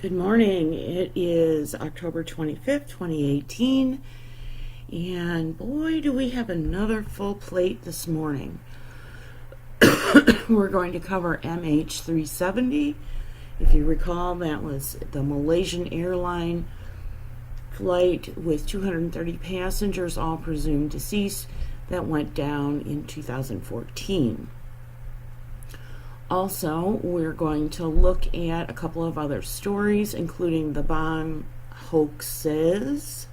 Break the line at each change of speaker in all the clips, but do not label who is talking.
Good morning. It is October 25th, 2018, and boy, do we have another full plate this morning. We're going to cover MH370. If you recall, that was the Malaysian airline flight with 230 passengers, all presumed deceased, that went down in 2014. Also, we're going to look at a couple of other stories, including the bomb hoaxes,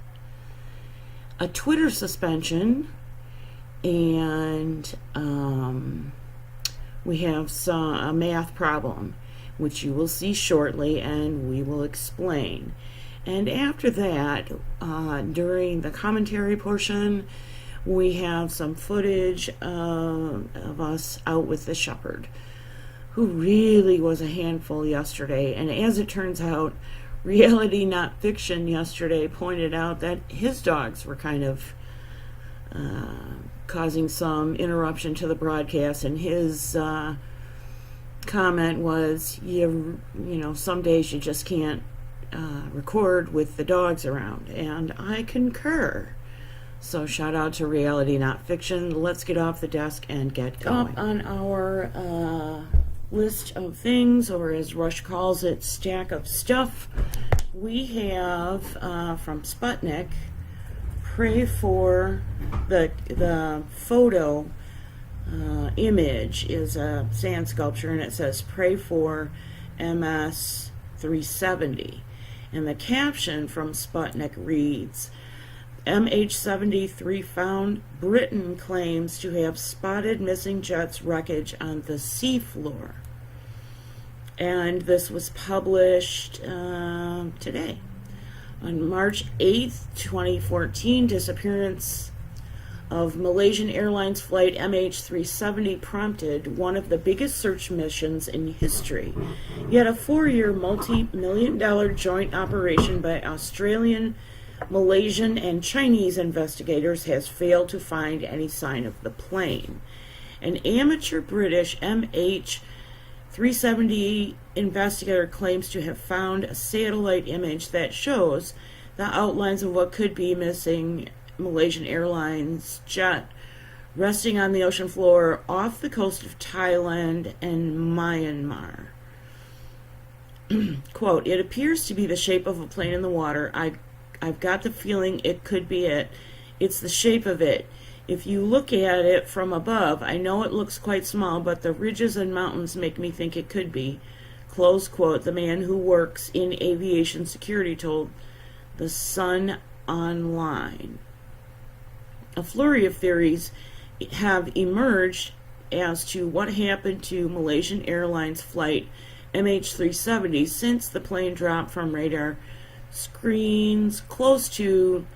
a Twitter suspension, and we have a math problem, which you will see shortly, and we will explain. And after that, during the commentary portion, we have some footage of us out with the shepherd, who really was a handful yesterday. And as it turns out, Reality NotFiction yesterday pointed out that his dogs were kind of causing some interruption to the broadcast, and his comment was, you know, some days you just can't record with the dogs around, and I concur. So shout out to Reality NotFiction. Let's get off the desk and get going. Up on our list of things, or as Rush calls it, stack of stuff, we have from Sputnik, pray for the photo image is a sand sculpture, and it says pray for MS 370, and the caption from Sputnik reads, MH73 found, Briton claims to have spotted missing jets wreckage on the seafloor. And this was published today. On March 8th, 2014, disappearance of Malaysian Airlines flight MH370 prompted one of the biggest search missions in history. Yet a 4-year, multi-million-dollar joint operation by Australian, Malaysian, and Chinese investigators has failed to find any sign of the plane. An amateur British MH370 investigator claims to have found a satellite image that shows the outlines of what could be missing Malaysian Airlines jet resting on the ocean floor off the coast of Thailand and Myanmar. Quote, it appears to be the shape of a plane in the water. I've got the feeling it could be it. It's the shape of it. If you look at it from above, I know it looks quite small, but the ridges and mountains make me think it could be. Close quote, the man who works in aviation security told The Sun Online. A flurry of theories have emerged as to what happened to Malaysian Airlines flight MH370 since the plane dropped from radar screens close to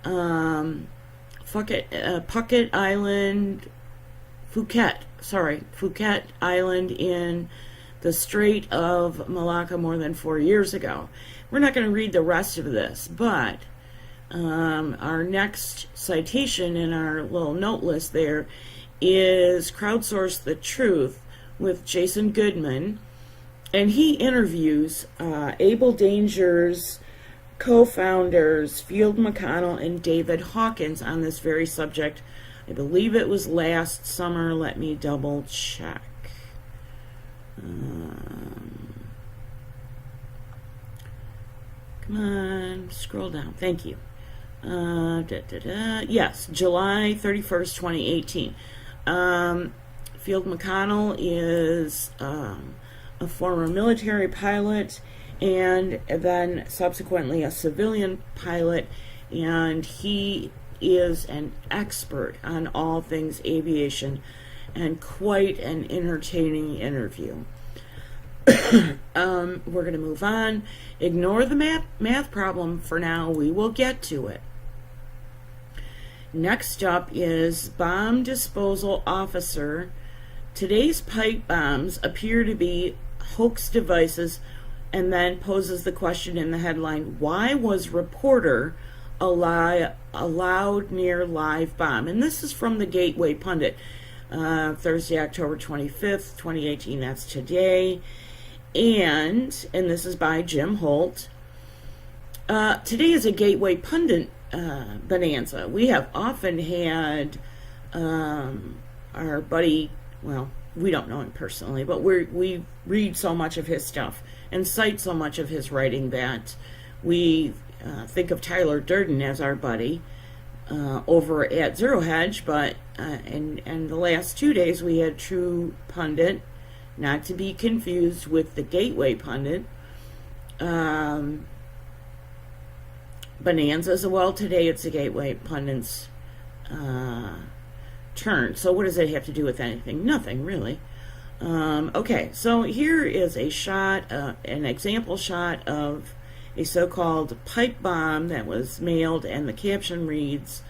Phuket Island in the Strait of Malacca more than 4 years ago. We're not going to read the rest of this, but our next citation in our little note list there is Crowdsource the Truth with Jason Goodman, and he interviews Able Danger's co-founders Field McConnell and David Hawkins on this very subject. I believe it was last summer. Let me double check. Come on, scroll down. Thank you. Yes, July 31st, 2018. Field McConnell is a former military pilot and then subsequently a civilian pilot, and he is an expert on all things aviation and quite an entertaining interview. We're going to move on. Ignore the math problem for now. We will get to it. Next up is bomb disposal officer. Today's pipe bombs appear to be hoax devices, and then poses the question in the headline, why was reporter allowed near live bomb? And this is from the Gateway Pundit, Thursday, October 25th, 2018. That's today. And this is by Jim Holt. Today is a Gateway Pundit bonanza. We have often had our buddy, well, we don't know him personally, but we read so much of his stuff and cite so much of his writing that we think of Tyler Durden as our buddy over at Zero Hedge, but in the last 2 days we had True Pundit, not to be confused with the Gateway Pundit. Bonanzas. Well, today it's the Gateway Pundit's turn. So what does it have to do with anything? Nothing, really. Okay, so here is a shot, an example shot of a so-called pipe bomb that was mailed, and the caption reads,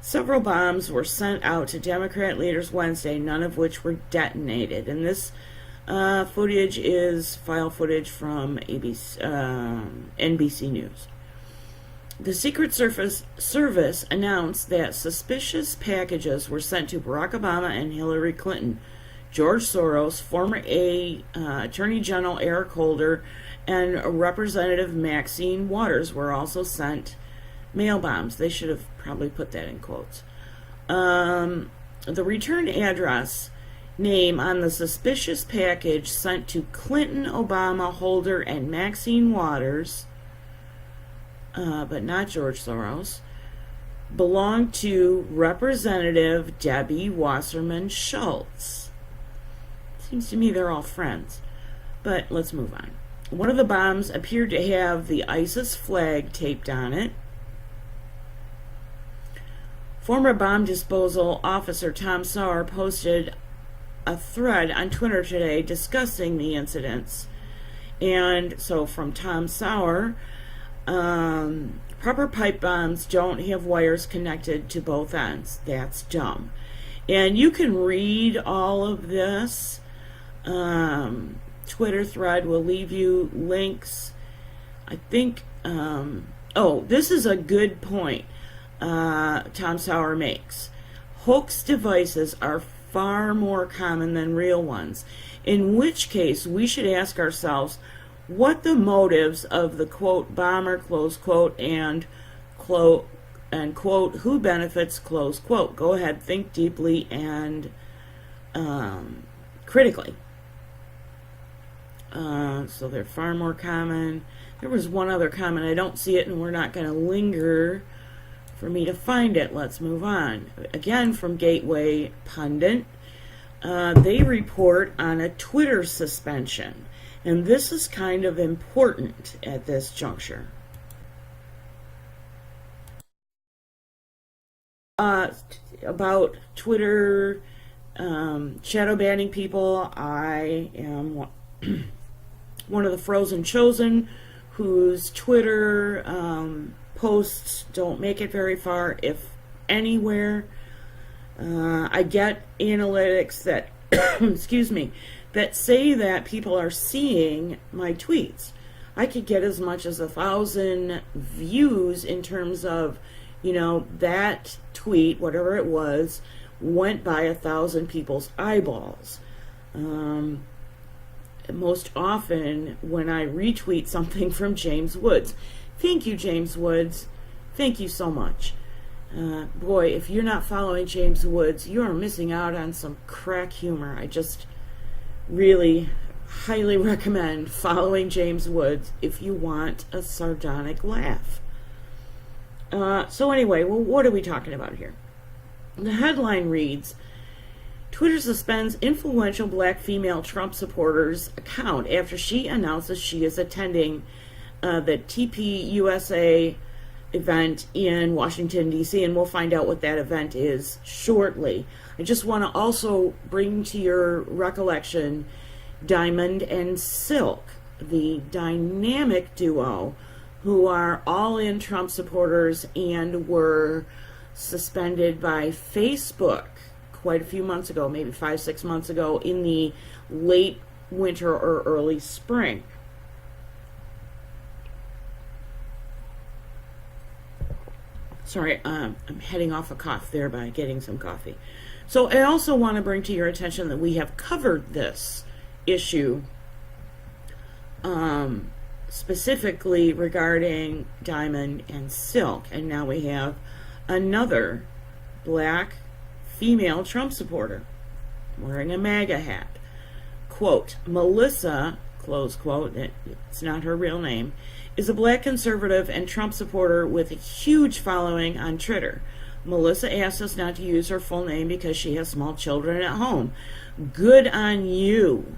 several bombs were sent out to Democrat leaders Wednesday, none of which were detonated. And this footage is file footage from NBC News. The Secret Service announced that suspicious packages were sent to Barack Obama and Hillary Clinton. George Soros, former Attorney General Eric Holder, and Representative Maxine Waters were also sent mail bombs. They should have probably put that in quotes. The return address name on the suspicious package sent to Clinton, Obama, Holder, and Maxine Waters, but not George Soros, belonged to Representative Debbie Wasserman Schultz. Seems to me they're all friends. But let's move on. One of the bombs appeared to have the ISIS flag taped on it. Former bomb disposal officer Tom Sauer posted a thread on Twitter today discussing the incidents. And so from Tom Sauer, proper pipe bombs don't have wires connected to both ends. That's dumb. And you can read all of this. Twitter thread will leave you links. I think, this is a good point Tom Sauer makes. Hoax devices are far more common than real ones, in which case we should ask ourselves what the motives of the quote bomber, close quote, and quote, who benefits, close quote. Go ahead, think deeply and critically. So they're far more common. There was one other comment. I don't see it, and we're not going to linger for me to find it. Let's move on. Again, from Gateway Pundit, they report on a Twitter suspension. And this is kind of important at this juncture. About Twitter shadow banning people, I am one of the Frozen Chosen whose Twitter posts don't make it very far, if anywhere. I get analytics that, excuse me, that say that people are seeing my tweets. I could get as much as 1,000 views in terms of, that tweet, whatever it was, went by 1,000 people's eyeballs. Most often when I retweet something from James Woods. Thank you, James Woods. Thank you so much. Boy, if you're not following James Woods, you are missing out on some crack humor. I just really highly recommend following James Woods if you want a sardonic laugh. So anyway, well, what are we talking about here? The headline reads, Twitter suspends influential black female Trump supporters account after she announces she is attending the TPUSA event in Washington, D.C., and we'll find out what that event is shortly. I just want to also bring to your recollection Diamond and Silk, the dynamic duo who are all-in Trump supporters and were suspended by Facebook quite a few months ago, maybe 5-6 months ago, in the late winter or early spring. Sorry, I'm heading off a cough there by getting some coffee. So I also want to bring to your attention that we have covered this issue specifically regarding Diamond and Silk, and now we have another black female Trump supporter wearing a MAGA hat. Quote, Melissa, close quote, it's not her real name, is a black conservative and Trump supporter with a huge following on Twitter. Melissa asked us not to use her full name because she has small children at home. Good on you,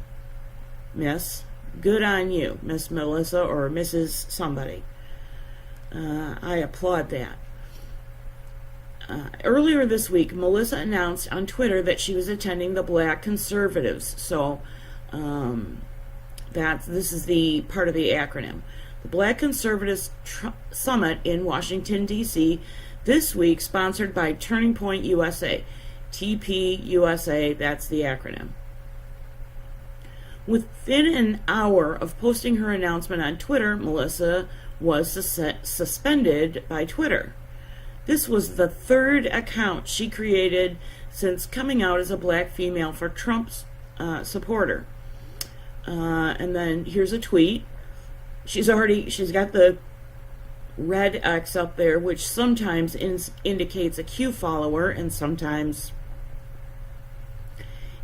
miss. Good on you, Miss Melissa or Mrs. somebody. I applaud that. Earlier this week, Melissa announced on Twitter that she was attending the Black Conservatives. So this is the part of the acronym. The Black Conservatives Summit in Washington, D.C. this week, sponsored by Turning Point USA. TPUSA, that's the acronym. Within an hour of posting her announcement on Twitter, Melissa was suspended by Twitter. This was the third account she created since coming out as a black female for Trump's supporter. And then here's a tweet. She's got the red X up there, which sometimes indicates a Q follower and sometimes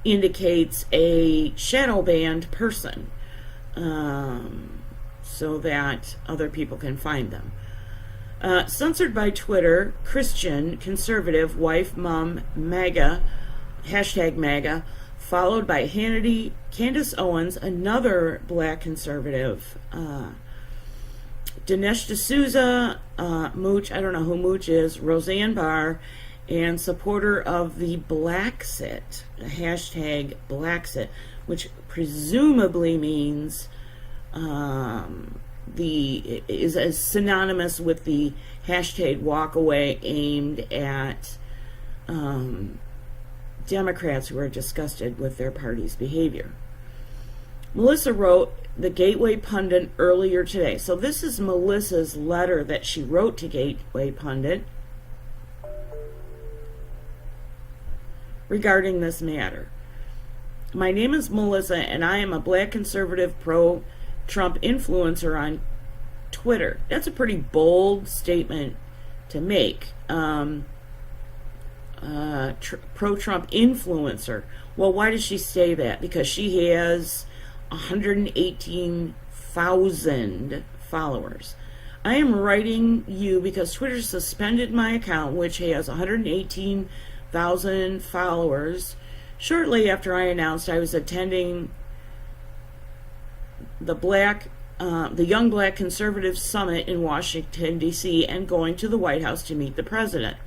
indicates a shadow banned person, so that other people can find them. Censored by Twitter, Christian, conservative, wife, mom, MAGA, hashtag MAGA, followed by Hannity, Candace Owens, another black conservative, Dinesh D'Souza, Mooch, I don't know who Mooch is, Roseanne Barr, and supporter of the Blacksit, hashtag Blacksit, which presumably means is synonymous with the hashtag walk away aimed at Democrats who are disgusted with their party's behavior. Melissa wrote the Gateway Pundit earlier today. So this is Melissa's letter that she wrote to Gateway Pundit regarding this matter. My name is Melissa, and I am a black conservative pro-Trump influencer on Twitter. That's a pretty bold statement to make. Pro-Trump influencer. Well, why does she say that? Because she has 118,000 followers. I am writing you because Twitter suspended my account, which has 118,000 followers, shortly after I announced I was attending the Young Black Conservative Summit in Washington, D.C., and going to the White House to meet the president.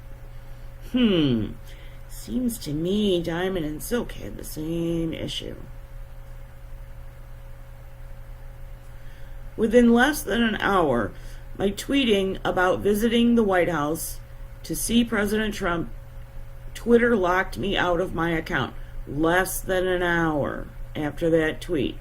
Seems to me Diamond and Silk had the same issue. Within less than an hour, my tweeting about visiting the White House to see President Trump, Twitter locked me out of my account. Less than an hour after that tweet.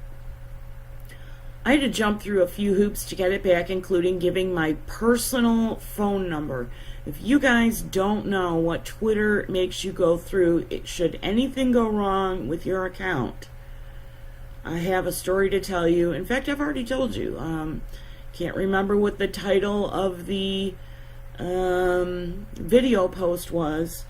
I had to jump through a few hoops to get it back, including giving my personal phone number. If you guys don't know what Twitter makes you go through, should anything go wrong with your account, I have a story to tell you. In fact, I've already told you. Can't remember what the title of the video post was,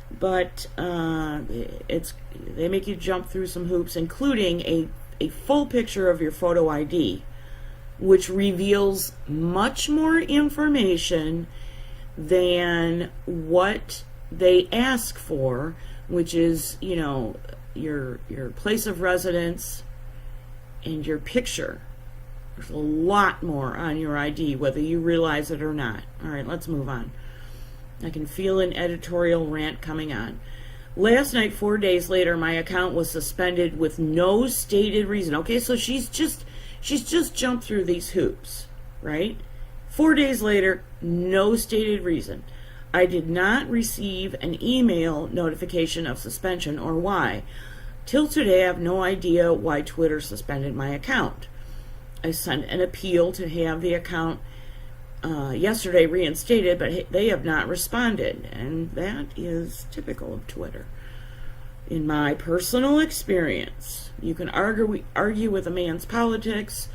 but they make you jump through some hoops, including a full picture of your photo ID, which reveals much more information than what they ask for which is, your place of residence and your picture. There's a lot more on your ID, whether you realize it or not. All right, let's move on. I can feel an editorial rant coming on. Last night, 4 days later, my account was suspended with no stated reason. Okay, so she's just jumped through these hoops, right? 4 days later, no stated reason. I did not receive an email notification of suspension or why. Till today, I have no idea why Twitter suspended my account. I sent an appeal to have the account yesterday reinstated, but they have not responded, and that is typical of Twitter. In my personal experience, you can argue with a man's politics,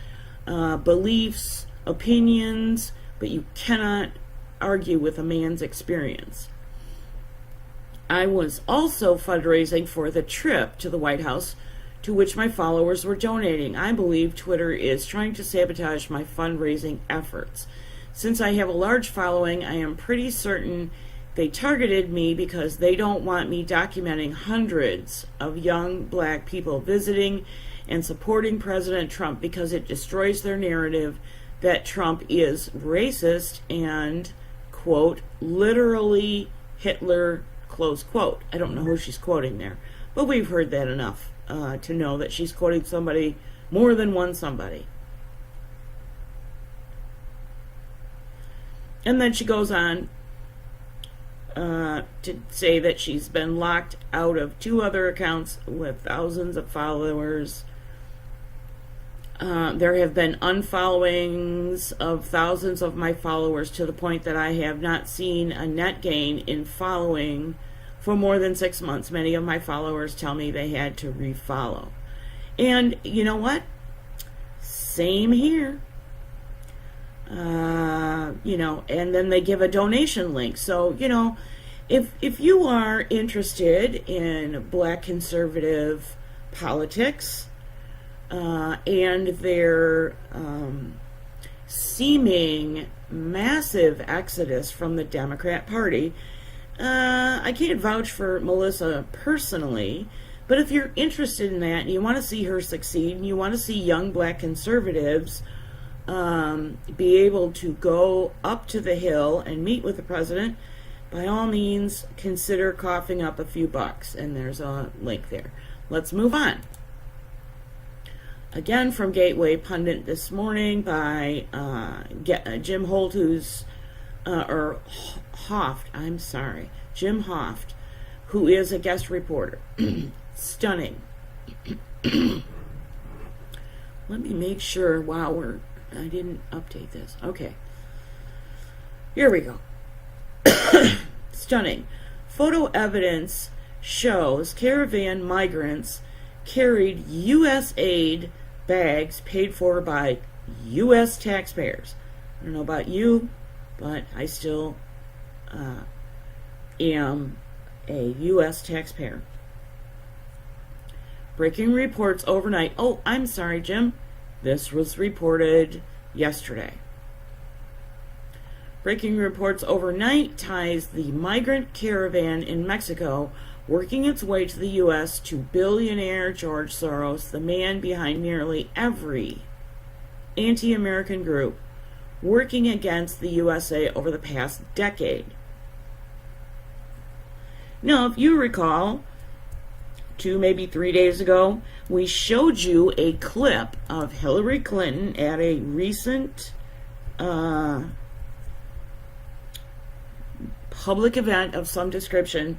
beliefs, opinions, but you cannot argue with a man's experience. I was also fundraising for the trip to the White House, to which my followers were donating. I believe Twitter is trying to sabotage my fundraising efforts. Since I have a large following, I am pretty certain they targeted me because they don't want me documenting hundreds of young black people visiting and supporting President Trump because it destroys their narrative that Trump is racist and, quote, literally Hitler, close quote. I don't know who she's quoting there, but we've heard that enough to know that she's quoting somebody, more than one somebody. And then she goes on to say that she's been locked out of 2 other accounts with thousands of followers. There have been unfollowings of thousands of my followers to the point that I have not seen a net gain in following for more than 6 months. Many of my followers tell me they had to refollow. And you know what? Same here. And then they give a donation link. So, if you are interested in black conservative politics and their seeming massive exodus from the Democrat Party, I can't vouch for Melissa personally, but if you're interested in that and you want to see her succeed and you want to see young black conservatives be able to go up to the Hill and meet with the president, by all means, consider coughing up a few bucks. And there's a link there. Let's move on. Again, from Gateway Pundit this morning by Jim Holt, Jim Hoft, who is a guest reporter. Stunning. Let me make sure I didn't update this. Okay. Here we go. Stunning. Photo evidence shows caravan migrants carried U.S. aid bags paid for by U.S. taxpayers. I don't know about you, but I still am a U.S. taxpayer. Breaking reports overnight. Oh, I'm sorry, Jim. This was reported yesterday. Breaking reports overnight ties the migrant caravan in Mexico working its way to the U.S. to billionaire George Soros, the man behind nearly every anti-American group working against the USA over the past decade. Now, if you recall, 2, maybe 3 days ago, we showed you a clip of Hillary Clinton at a recent public event of some description,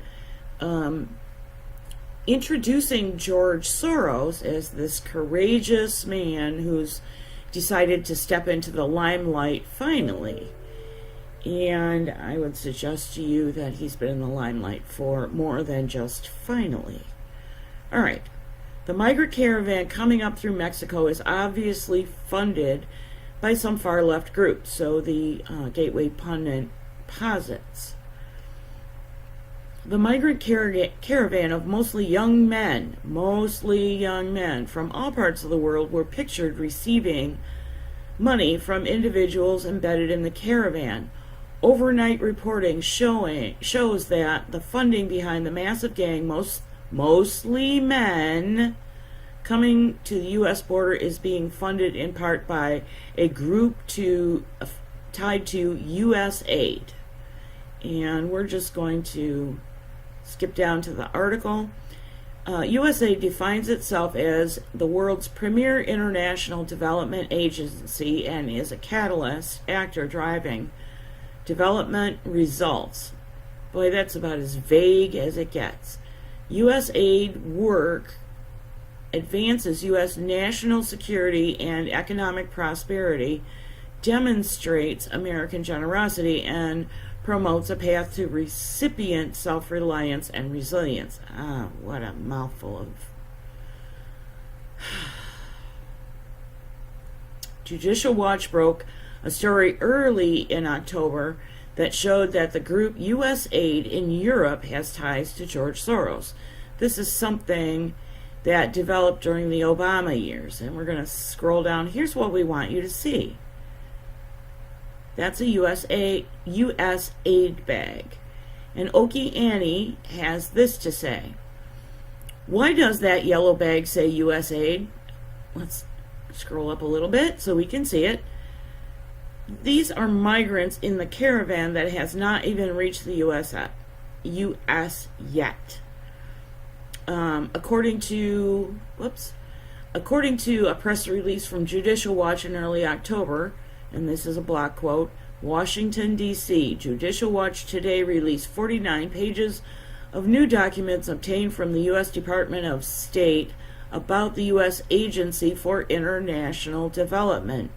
introducing George Soros as this courageous man who's decided to step into the limelight finally. And I would suggest to you that he's been in the limelight for more than just finally. All right. The migrant caravan coming up through Mexico is obviously funded by some far-left groups, so the Gateway Pundit posits. The migrant caravan of mostly young men from all parts of the world were pictured receiving money from individuals embedded in the caravan. Overnight reporting shows that the funding behind the massive gang, mostly men, coming to the U.S. border is being funded in part by a group tied to U.S. aid. And we're just going to skip down to the article. USAID defines itself as the world's premier international development agency and is a catalyst actor driving development results. Boy, that's about as vague as it gets. USAID work advances U.S. national security and economic prosperity, demonstrates American generosity, and promotes a path to recipient self-reliance and resilience. Ah, what a mouthful of... Judicial Watch broke a story early in October that showed that the group USAID in Europe has ties to George Soros. This is something that developed during the Obama years. And we're going to scroll down. Here's what we want you to see. That's a US aid bag. And Okie Annie has this to say. Why does that yellow bag say US aid? Let's scroll up a little bit so we can see it. These are migrants in the caravan that has not even reached the US yet. According to a press release from Judicial Watch in early October, and this is a block quote, Washington, D.C., Judicial Watch today released 49 pages of new documents obtained from the U.S. Department of State about the U.S. Agency for International Development,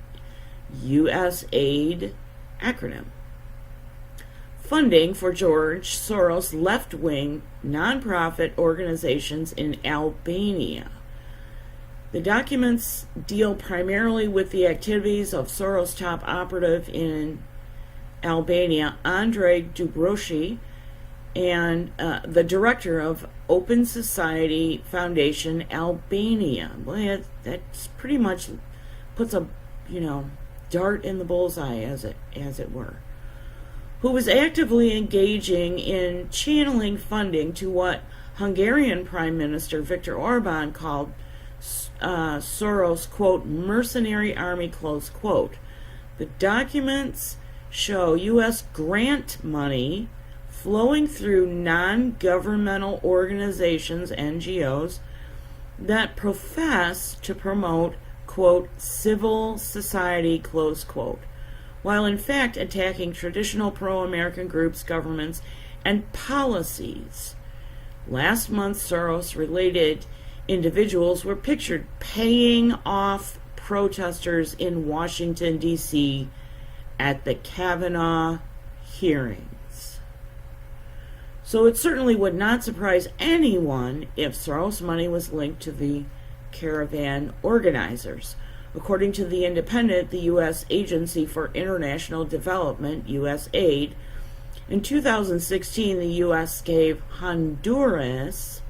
USAID acronym. Funding for George Soros' left-wing nonprofit organizations in Albania. The documents deal primarily with the activities of Soros' top operative in Albania, Andrei Dubroshi, and the director of Open Society Foundation Albania. Boy, that's pretty much puts a dart in the bullseye, as it were. Who was actively engaging in channeling funding to what Hungarian Prime Minister Viktor Orban called Soros, quote, mercenary army, close quote. The documents show U.S. grant money flowing through non-governmental organizations, NGOs, that profess to promote, quote, civil society, close quote, while in fact attacking traditional pro-American groups, governments, and policies. Last month, Soros-related individuals were pictured paying off protesters in Washington, D.C. at the Kavanaugh hearings. So it certainly would not surprise anyone if Soros money was linked to the caravan organizers. According to The Independent, the U.S. Agency for International Development, USAID, in 2016, the U.S. gave Honduras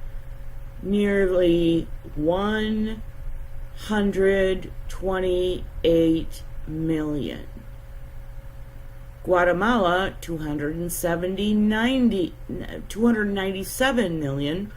nearly $128 million. Guatemala, $297 million,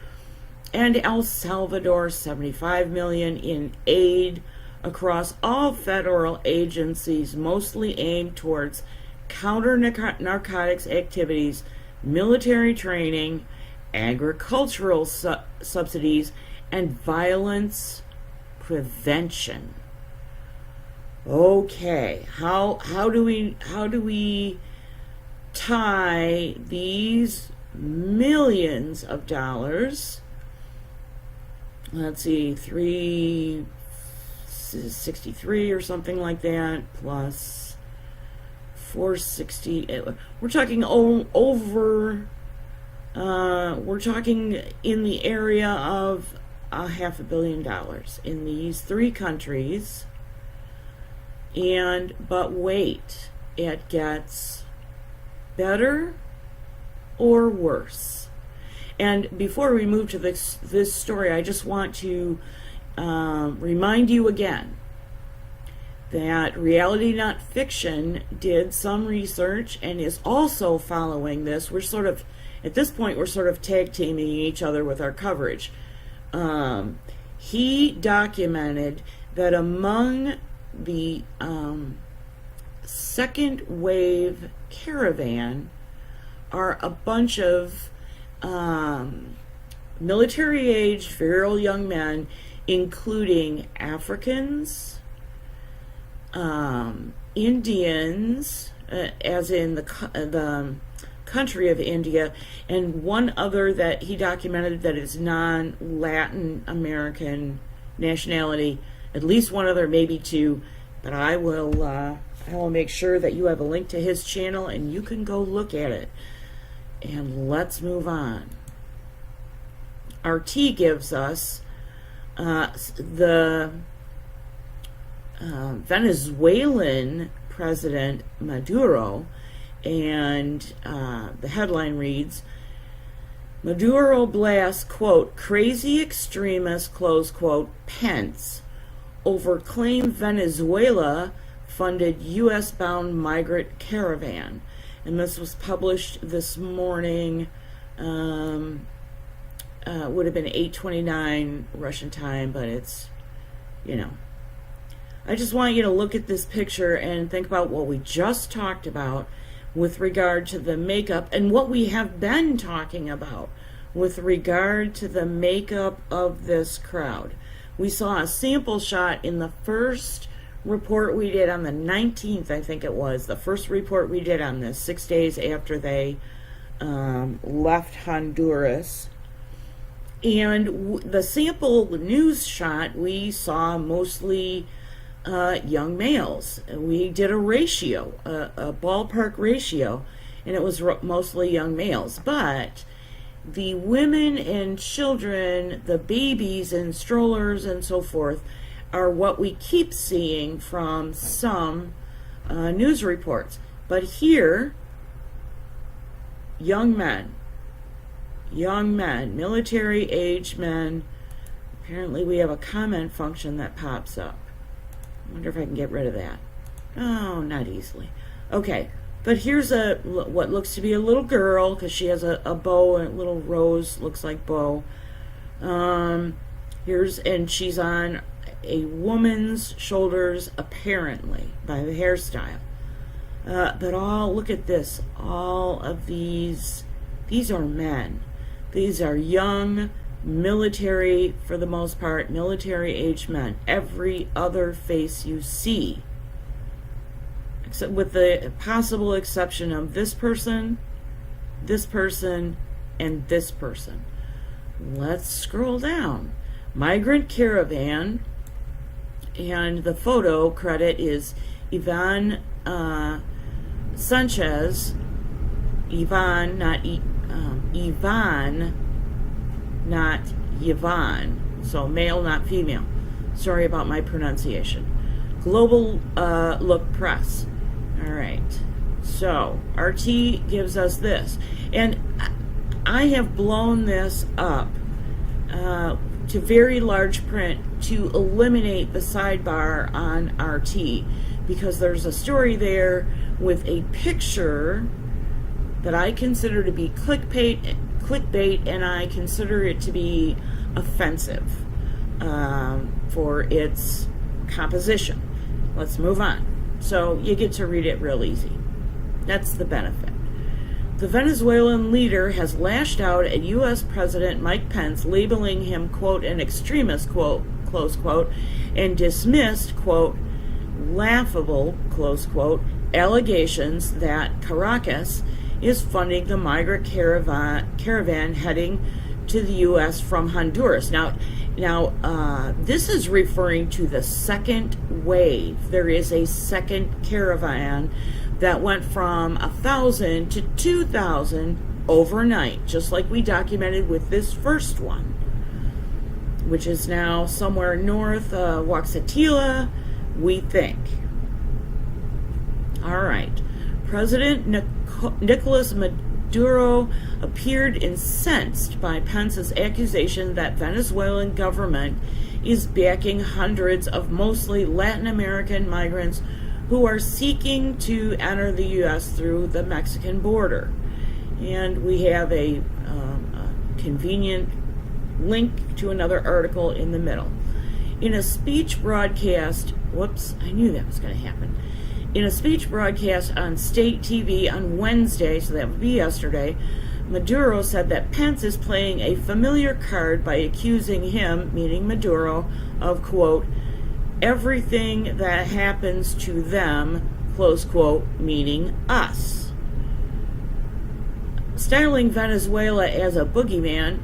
and El Salvador, $75 million in aid across all federal agencies, mostly aimed towards counter-narcotics activities, military training, agricultural subsidies, and violence prevention. Okay, how do we tie these millions of dollars? Let's see, 363 or something like that, plus 460. We're talking over. We're talking in the area of $500 million in these three countries. But wait, it gets better or worse. And before we move to this story, I just want to remind you again that Reality NotFiction did some research and is also following this. We're sort of, at this point, we're sort of tag teaming each other with our coverage. He documented that among the second wave caravan are a bunch of military-aged, virile young men, including Africans, Indians, as in the country of India, and one other that he documented that is non-Latin American nationality. At least one other, maybe two, but I will make sure that you have a link to his channel and you can go look at it. And let's move on. RT gives us the Venezuelan President Maduro, and the headline reads, Maduro blasts, quote, crazy extremist, close quote, Pence over claim Venezuela funded U.S.-bound migrant caravan. And this was published this morning, would have been 8:29 Russian time, but it's, you know. I just want you to look at this picture and think about what we just talked about with regard to the makeup and what we have been talking about with regard to the makeup of this crowd. We saw a sample shot in the first report we did on the 19th, I think it was, the first report we did on this, 6 days after they left Honduras. And the sample news shot, we saw mostly young males. We did a ratio, a ballpark ratio, and it was mostly young males. But the women and children, the babies and strollers and so forth, are what we keep seeing from some news reports. But here, young men, military-aged men. Apparently we have a comment function that pops up. I wonder if I can get rid of that. Oh, not easily. Okay, but here's what looks to be a little girl, because she has a bow, and a little rose, looks like bow. And she's on a woman's shoulders, apparently, by the hairstyle. But look at this. All of these are men. These are young, military, for the most part, military-aged men. Every other face you see, except with the possible exception of this person, and this person. Let's scroll down. Migrant caravan, and the photo credit is Ivan Sanchez. Ivan, not Yvonne. So male, not female. Sorry about my pronunciation. Global Look Press. All right. So RT gives us this. And I have blown this up to very large print to eliminate the sidebar on RT, because there's a story there with a picture that I consider to be clickbait, and I consider it to be offensive for its composition. Let's move on. So you get to read it real easy. That's the benefit. The Venezuelan leader has lashed out at U.S. President Mike Pence, labeling him, quote, an extremist, quote, close quote, and dismissed, quote, laughable, close quote, allegations that Caracas is funding the migrant caravan heading to the U.S. from Honduras. Now, this is referring to the second wave. There is a second caravan that went from 1,000 to 2,000 overnight, just like we documented with this first one, which is now somewhere north of Waxatila, we think. All right. President Nicolas Maduro appeared incensed by Pence's accusation that Venezuelan government is backing hundreds of mostly Latin American migrants who are seeking to enter the U.S. through the Mexican border. And we have a convenient link to another article in the middle. In a speech broadcast, whoops, I knew that was going to happen. In a speech broadcast on state TV on Wednesday, so that would be yesterday, Maduro said that Pence is playing a familiar card by accusing him, meaning Maduro, of, quote, everything that happens to them, close quote, meaning us. Styling Venezuela as a boogeyman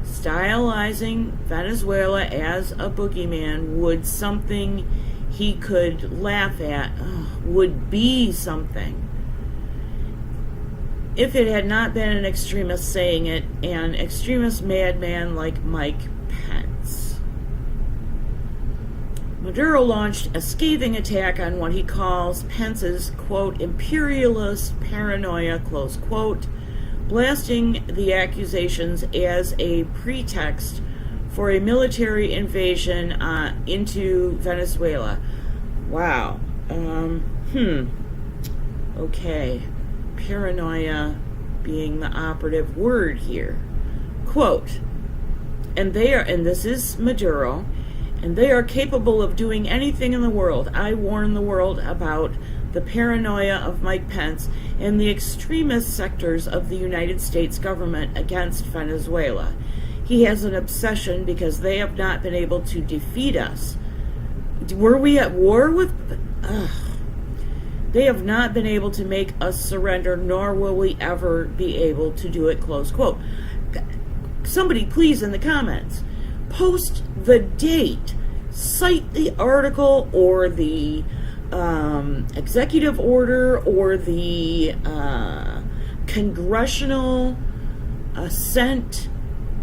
stylizing Venezuela as a boogeyman would something he could laugh at, would be something. If it had not been an extremist saying it, an extremist madman like Mike Pence. Maduro launched a scathing attack on what he calls Pence's, quote, imperialist paranoia, close quote, blasting the accusations as a pretext for a military invasion into Venezuela. Wow. Okay. Paranoia being the operative word here. Quote, and this is Maduro, and they are capable of doing anything in the world. I warn the world about the paranoia of Mike Pence and the extremist sectors of the United States government against Venezuela. He has an obsession because they have not been able to defeat us. Were we at war with... They have not been able to make us surrender, nor will we ever be able to do it, close quote. Somebody please in the comments, post the date, cite the article or the executive order or the congressional assent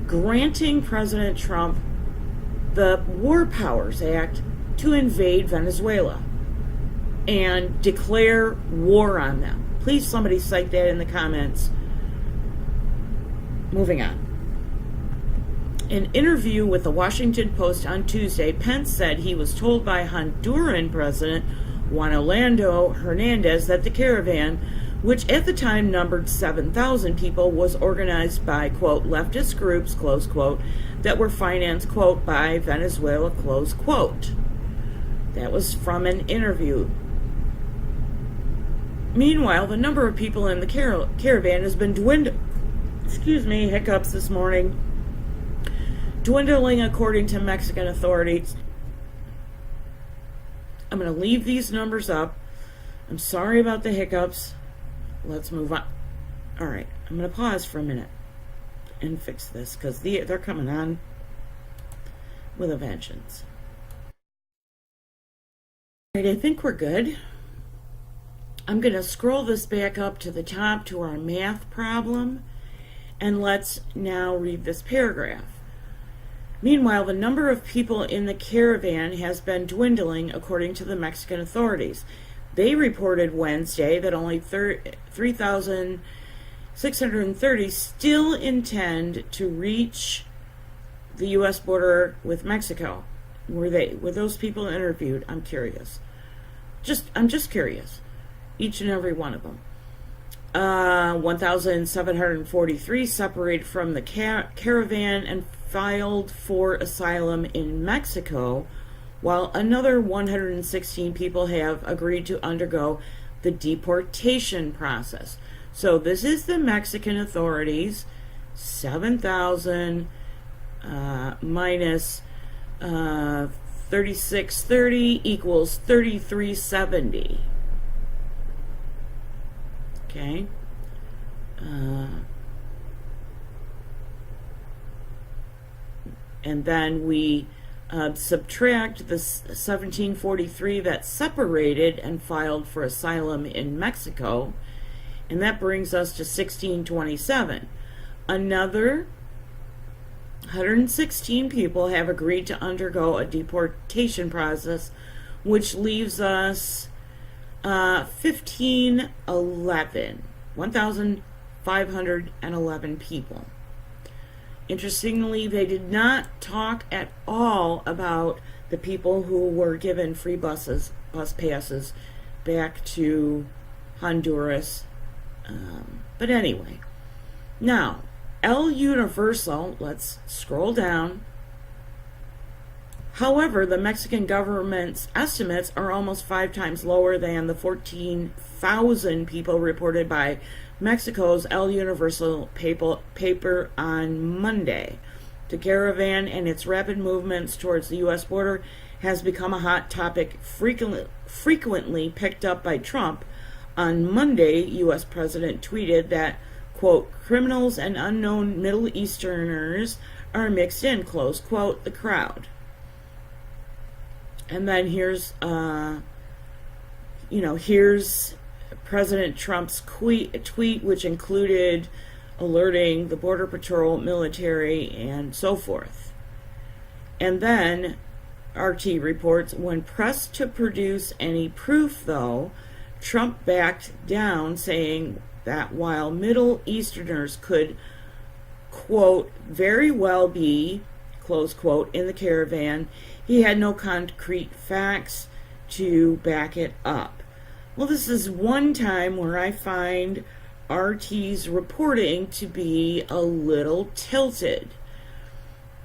granting President Trump the War Powers Act to invade Venezuela and declare war on them. Please somebody cite that in the comments. Moving on. In an interview with the Washington Post on Tuesday, Pence said he was told by Honduran President Juan Orlando Hernandez that the caravan, which at the time numbered 7,000 people, was organized by, quote, leftist groups, close quote, that were financed, quote, by Venezuela, close quote. That was from an interview. Meanwhile, the number of people in the caravan has been dwindling. Excuse me, hiccups this morning. Dwindling according to Mexican authorities. I'm going to leave these numbers up. I'm sorry about the hiccups. Let's move on. All right, I'm going to pause for a minute and fix this because they're coming on with a vengeance. All right, I think we're good. I'm going to scroll this back up to the top to our math problem, and let's now read this paragraph. Meanwhile, the number of people in the caravan has been dwindling according to the Mexican authorities. They reported Wednesday that only 3,630 still intend to reach the U.S. border with Mexico. Were those people interviewed? I'm curious. I'm just curious. Each and every one of them. 1,743 separated from the caravan and filed for asylum in Mexico, while another 116 people have agreed to undergo the deportation process. So this is the Mexican authorities. 7,000 minus 3630 equals 3370. Okay. And then we subtract the 1743 that separated and filed for asylum in Mexico, and that brings us to 1627. Another 116 people have agreed to undergo a deportation process, which leaves us 1,511 people. Interestingly, they did not talk at all about the people who were given free bus passes back to Honduras. But anyway, now, El Universal, let's scroll down. However, the Mexican government's estimates are almost 5 times lower than the 14,000 people reported by Mexico's El Universal paper on Monday. The caravan and its rapid movements towards the U.S. border has become a hot topic frequently picked up by Trump. On Monday, U.S. President tweeted that, quote, criminals and unknown Middle Easterners are mixed in, close quote, the crowd. And then here's President Trump's tweet, which included alerting the Border Patrol, military, and so forth. And then RT reports, when pressed to produce any proof, though, Trump backed down, saying that while Middle Easterners could, quote, very well be, close quote, in the caravan, he had no concrete facts to back it up. Well, this is one time where I find RT's reporting to be a little tilted.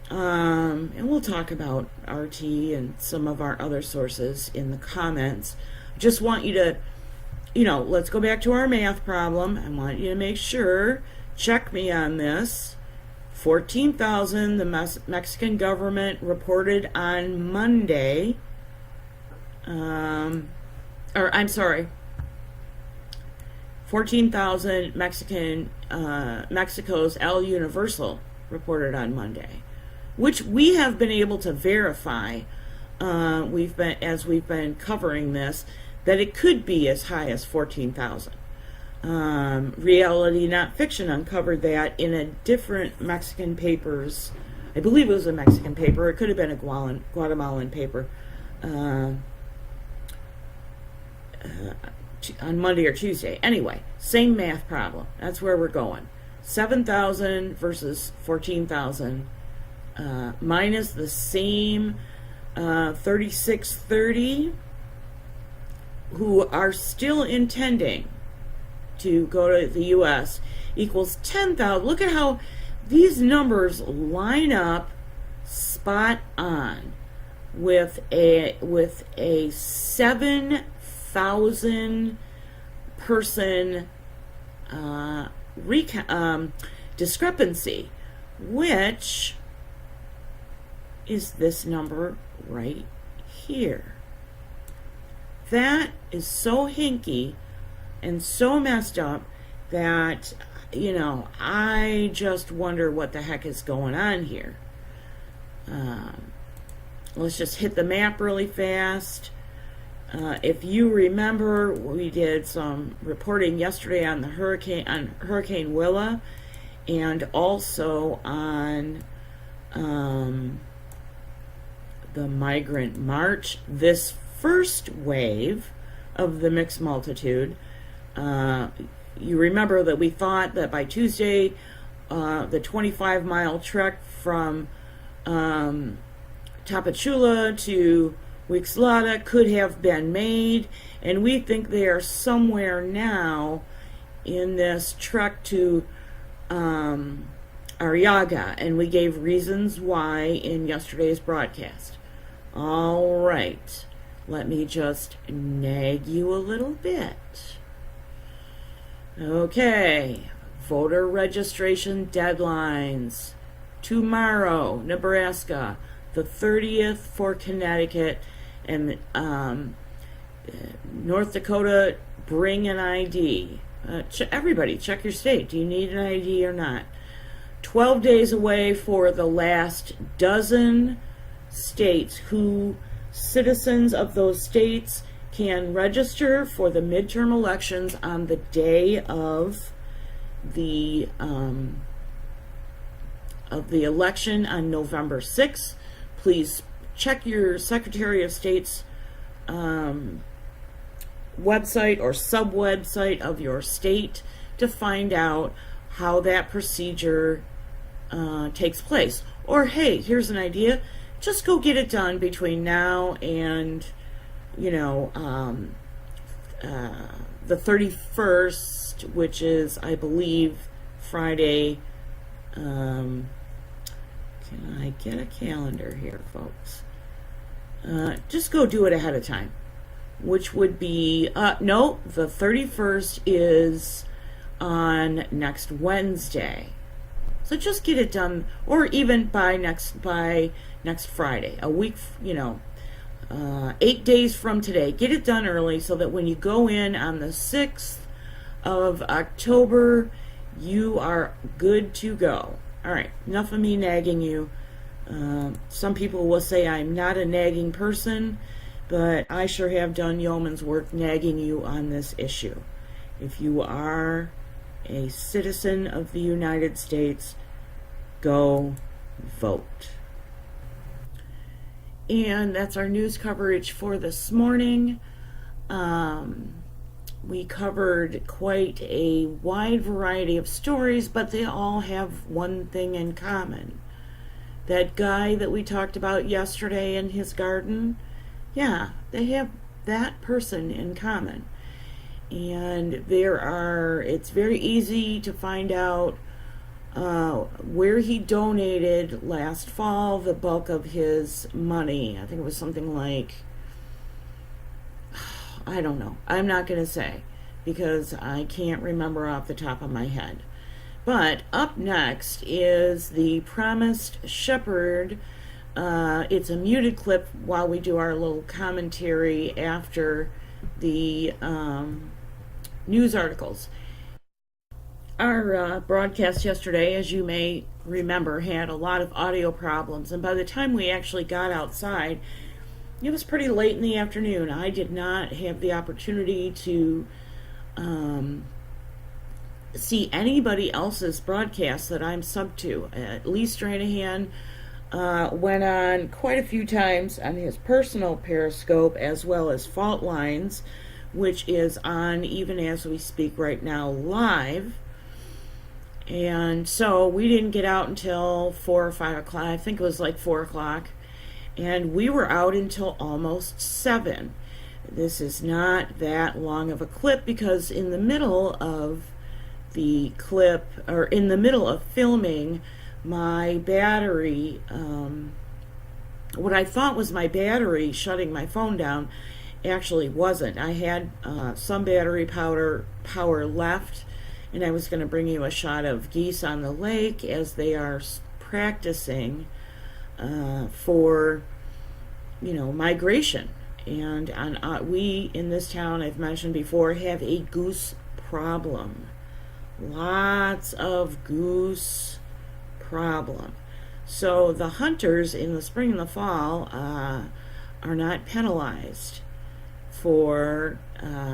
And we'll talk about RT and some of our other sources in the comments. Just want you to, let's go back to our math problem. I want you to make sure, check me on this. 14,000 the Mexican government reported on Monday. 14,000 Mexico's El Universal reported on Monday, which we have been able to verify. We've been covering this, that it could be as high as 14,000. Reality NotFiction uncovered that in a different Mexican papers. I believe it was a Mexican paper. It could have been a Guatemalan paper. On Monday or Tuesday. Anyway, same math problem. That's where we're going. 7,000 versus 14,000. Minus the same 3,630 who are still intending to go to the U.S. equals 10,000. Look at how these numbers line up spot on with a 7,000 person discrepancy, which is this number right here. That is so hinky and so messed up that, I just wonder what the heck is going on here. Let's just hit the map really fast. If you remember, we did some reporting yesterday on the Hurricane Willa, and also on the Migrant March. This first wave of the mixed multitude, you remember that we thought that by Tuesday, the 25-mile trek from Tapachula to Wixlada could have been made, and we think they are somewhere now in this trek to Arriaga, and we gave reasons why in yesterday's broadcast. All right, let me just nag you a little bit. Okay, voter registration deadlines. Tomorrow, Nebraska, the 30th for Connecticut, and North Dakota, bring an ID. Everybody, check your state. Do you need an ID or not? 12 days away for the last dozen states who citizens of those states can register for the midterm elections on the day of the election on November 6th. Please check your Secretary of State's website or sub-website of your state to find out how that procedure takes place. Or, hey, here's an idea. Just go get it done between now and, the 31st, which is, I believe, Friday. Can I get a calendar here, folks? Just go do it ahead of time, which would be, no, the 31st is on next Wednesday. So just get it done, or even by next Friday, a week, 8 days from today. Get it done early so that when you go in on the 6th of October, you are good to go. All right, enough of me nagging you. Some people will say I'm not a nagging person, but I sure have done yeoman's work nagging you on this issue. If you are a citizen of the United States, go vote. And that's our news coverage for this morning. We covered quite a wide variety of stories, but they all have one thing in common. That guy that we talked about yesterday in his garden, yeah, they have that person in common. And it's very easy to find out where he donated last fall the bulk of his money. I think it was something like, I don't know. I'm not going to say because I can't remember off the top of my head. But up next is the Promised Shepherd. It's a muted clip while we do our little commentary after the news articles. Our broadcast yesterday, as you may remember, had a lot of audio problems, and by the time we actually got outside, it was pretty late in the afternoon. I did not have the opportunity to see anybody else's broadcast that I'm sub to. Lee Stranahan went on quite a few times on his personal Periscope, as well as Fault Lines, which is on even as we speak right now live. And so we didn't get out until 4 or 5 o'clock. I think it was like 4 o'clock. And we were out until almost 7. This is not that long of a clip because in the middle of the clip, or in the middle of filming, my battery, what I thought was my battery shutting my phone down, actually wasn't. I had some battery power left, and I was going to bring you a shot of geese on the lake as they are practicing for, migration. And we in this town, I've mentioned before, have a goose problem. Lots of goose problem. So the hunters in the spring and the fall are not penalized for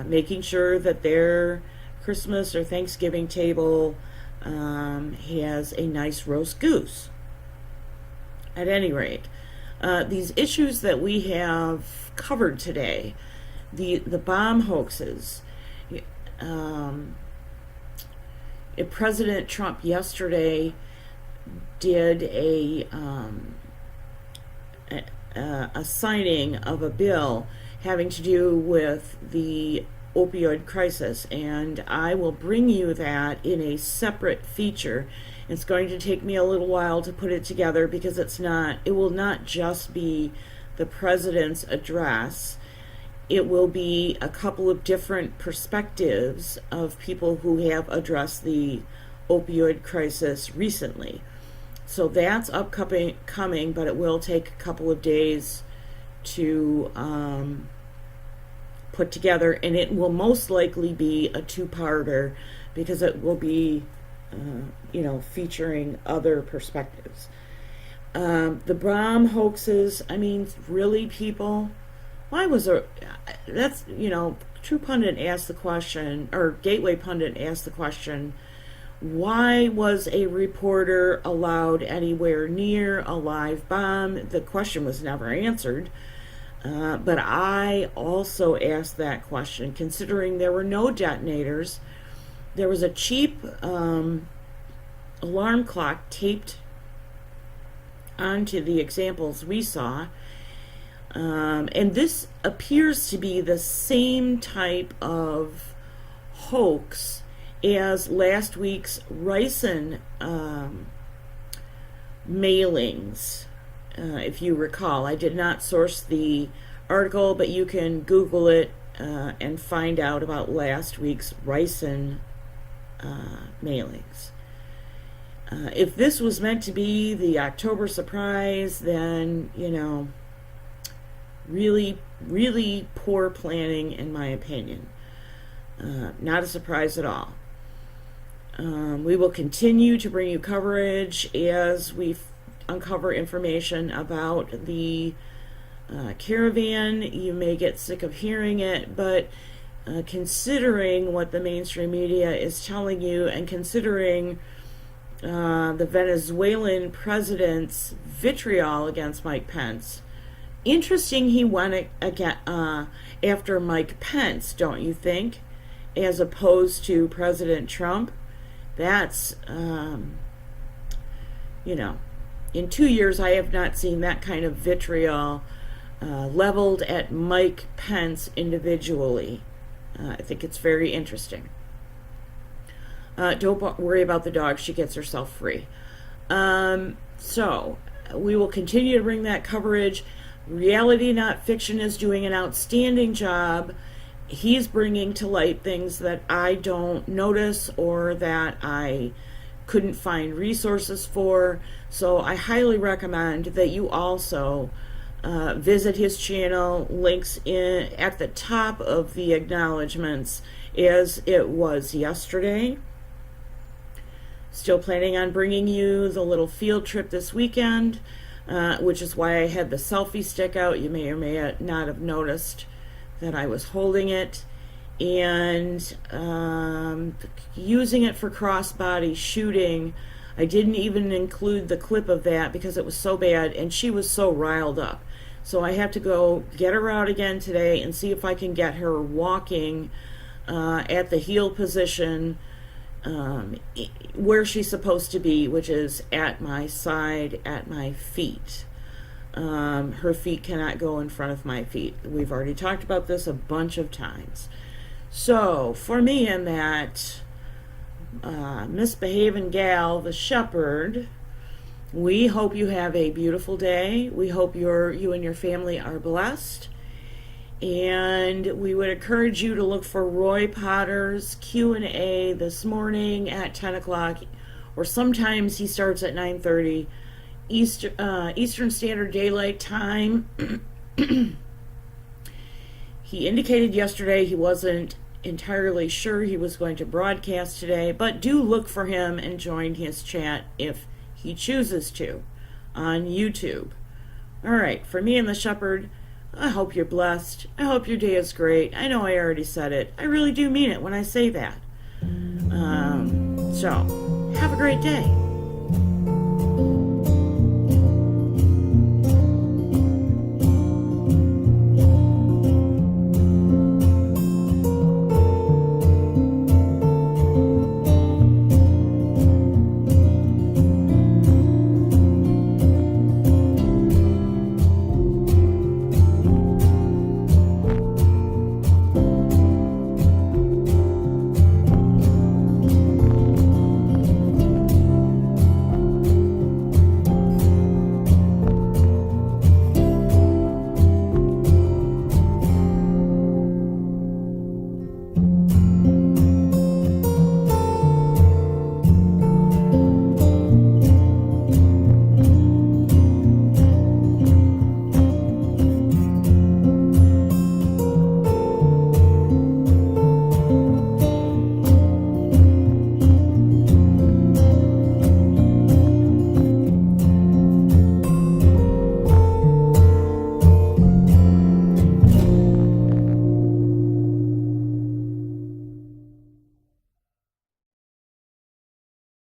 making sure that their Christmas or Thanksgiving table has a nice roast goose. At any rate, these issues that we have covered today, the bomb hoaxes, President Trump yesterday did a signing of a bill having to do with the opioid crisis, and I will bring you that in a separate feature. It's going to take me a little while to put it together because it will not just be the president's address. It will be a couple of different perspectives of people who have addressed the opioid crisis recently. So that's coming, but it will take a couple of days to put together, and it will most likely be a two-parter because it will be, featuring other perspectives. The bomb hoaxes, really, people? Why was that's, True Pundit asked the question, or Gateway Pundit asked the question, why was a reporter allowed anywhere near a live bomb? The question was never answered. But I also asked that question, considering there were no detonators. There was a cheap alarm clock taped onto the examples we saw. And this appears to be the same type of hoax as last week's ricin mailings. If you recall, I did not source the article, but you can Google it and find out about last week's ricin mailings. If this was meant to be the October surprise, then, you know, really, really poor planning, in my opinion. Not a surprise at all. We will continue to bring you coverage as we uncover information about the caravan. You may get sick of hearing it, but considering what the mainstream media is telling you, and considering the Venezuelan president's vitriol against Mike Pence, interesting he went again after Mike Pence, don't you think, as opposed to President Trump? That's, you know, in 2 years I have not seen that kind of vitriol leveled at Mike Pence individually. I think it's very interesting. Don't worry about the dog. She gets herself free. So we will continue to bring that coverage. Reality NotFiction is doing an outstanding job. He's bringing to light things that I don't notice or that I couldn't find resources for. So I highly recommend that you also visit his channel. Links at the top of the acknowledgements, as it was yesterday. Still planning on bringing you the little field trip this weekend, which is why I had the selfie stick out. You may or may not have noticed that I was holding it, and using it for crossbody shooting. I didn't even include the clip of that because it was so bad and she was so riled up. So I have to go get her out again today and see if I can get her walking at the heel position where she's supposed to be, which is at my side, at my feet. Her feet cannot go in front of my feet. We've already talked about this a bunch of times. So for me and that misbehaving gal, the shepherd, we hope you have a beautiful day. We hope you and your family are blessed. And we would encourage you to look for Roy Potter's Q&A this morning at 10 o'clock, or sometimes he starts at 9:30 Eastern Standard Daylight Time. He indicated yesterday he wasn't entirely sure he was going to broadcast today, but do look for him and join his chat if he chooses to on YouTube. All right, for me and the shepherd, I hope you're blessed. I hope your day is great. I know I already said it. I really do mean it when I say that. So, have a great day.